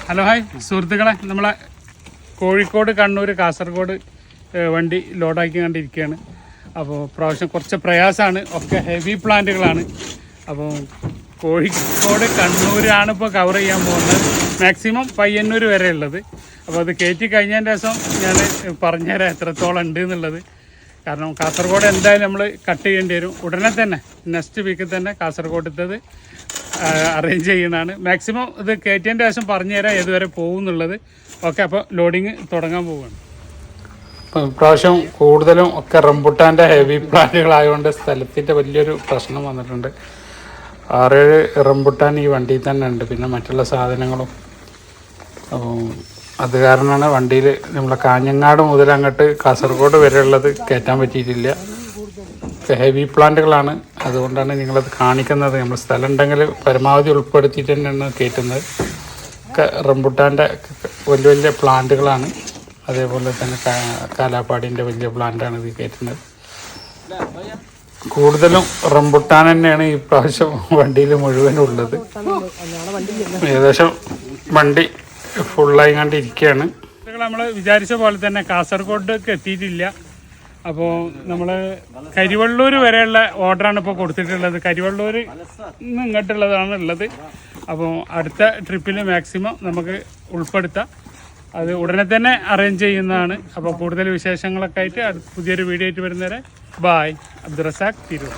Hello hi സുഹൃത്തുക്കളെ, നമ്മളെ കോഴിക്കോട്, കണ്ണൂർ, കാസർഗോഡ് വണ്ടി ലോഡാക്കി കണ്ടിരിക്കുകയാണ്. അപ്പോൾ പ്രാവശ്യം കുറച്ച് പ്രയാസമാണ്, ഒക്കെ ഹെവി പ്ലാന്റുകളാണ്. അപ്പോൾ കോഴിക്കോട്, കണ്ണൂരാണ് ഇപ്പോൾ കവർ ചെയ്യാൻ പോകുന്നത്. മാക്സിമം പയ്യന്നൂർ വരെ ഉള്ളത്. അപ്പോൾ അത് കയറ്റി കഴിഞ്ഞതിൻ്റെ ശേഷം ഞാൻ പറഞ്ഞുതരാം എത്രത്തോളം ഉണ്ട് എന്നുള്ളത്. കാരണം കാസർഗോഡ് എന്തായാലും നമ്മൾ കട്ട് ചെയ്യേണ്ടി വരും. ഉടനെ തന്നെ നെക്സ്റ്റ് വീക്കിൽ തന്നെ കാസർഗോഡത്തത് അറേഞ്ച് ചെയ്യുന്നതാണ്. മാക്സിമം ഇത് കയറ്റിയതിൻ്റെ ശേഷം പറഞ്ഞുതരാം ഏതുവരെ പോകും എന്നുള്ളത്. ഓക്കെ, അപ്പോൾ ലോഡിങ് തുടങ്ങാൻ പോവുകയാണ്. ഇപ്പം ഇപ്രാവശ്യം കൂടുതലും ഒക്കെ റംബുട്ടാൻ്റെ ഹെവി പ്ലാന്റുകളായതുകൊണ്ട് സ്ഥലത്തിൻ്റെ വലിയൊരു പ്രശ്നം വന്നിട്ടുണ്ട്. 6-7 റംബുട്ടാൻ ഈ വണ്ടിയിൽ തന്നെ ഉണ്ട്, പിന്നെ മറ്റുള്ള സാധനങ്ങളും. അപ്പോൾ അത് കാരണമാണ് വണ്ടിയിൽ നമ്മളെ കാഞ്ഞങ്ങാട് മുതൽ അങ്ങോട്ട് കാസർഗോഡ് വരെയുള്ളത് കയറ്റാൻ പറ്റിയിട്ടില്ല. ഹെവി പ്ലാന്റുകളാണ്, അതുകൊണ്ടാണ് നിങ്ങളത് കാണിക്കുന്നത്. നമ്മൾ സ്ഥലം ഉണ്ടെങ്കിൽ പരമാവധി ഉൾപ്പെടുത്തിയിട്ട് തന്നെയാണ് കയറ്റുന്നത്. റംബുട്ടാൻ്റെ വലിയ വലിയ പ്ലാന്റുകളാണ്, അതേപോലെ തന്നെ കാലാപ്പാടിൻ്റെ വലിയ പ്ലാന്റാണ് ഇത് കയറ്റുന്നത്. കൂടുതലും റംബുട്ടാൻ തന്നെയാണ് ഈ പ്രാവശ്യം വണ്ടിയിൽ മുഴുവനും ഉള്ളത്. ഏകദേശം വണ്ടി ഫുള്ളായി കണ്ടിരിക്കുകയാണ്. നമ്മൾ വിചാരിച്ച പോലെ തന്നെ കാസർഗോഡേക്ക് എത്തിയിട്ടില്ല. അപ്പോൾ നമ്മൾ കരിവള്ളൂർ വരെയുള്ള ഓർഡറാണ് ഇപ്പോൾ കൊടുത്തിട്ടുള്ളത്. കരിവള്ളൂർ നിന്ന് ഇങ്ങോട്ടുള്ളതാണ് ഉള്ളത്. അപ്പോൾ അടുത്ത ട്രിപ്പിൽ മാക്സിമം നമുക്ക് ഉൾപ്പെടുത്താം. അത് ഉടനെ തന്നെ അറേഞ്ച് ചെയ്യുന്നതാണ്. അപ്പോൾ കൂടുതൽ വിശേഷങ്ങളൊക്കെ ആയിട്ട് പുതിയൊരു വീഡിയോ ആയിട്ട് വരുന്നവരെ ബായ്. അബ്ദുറസാഖ്, തിരൂർ.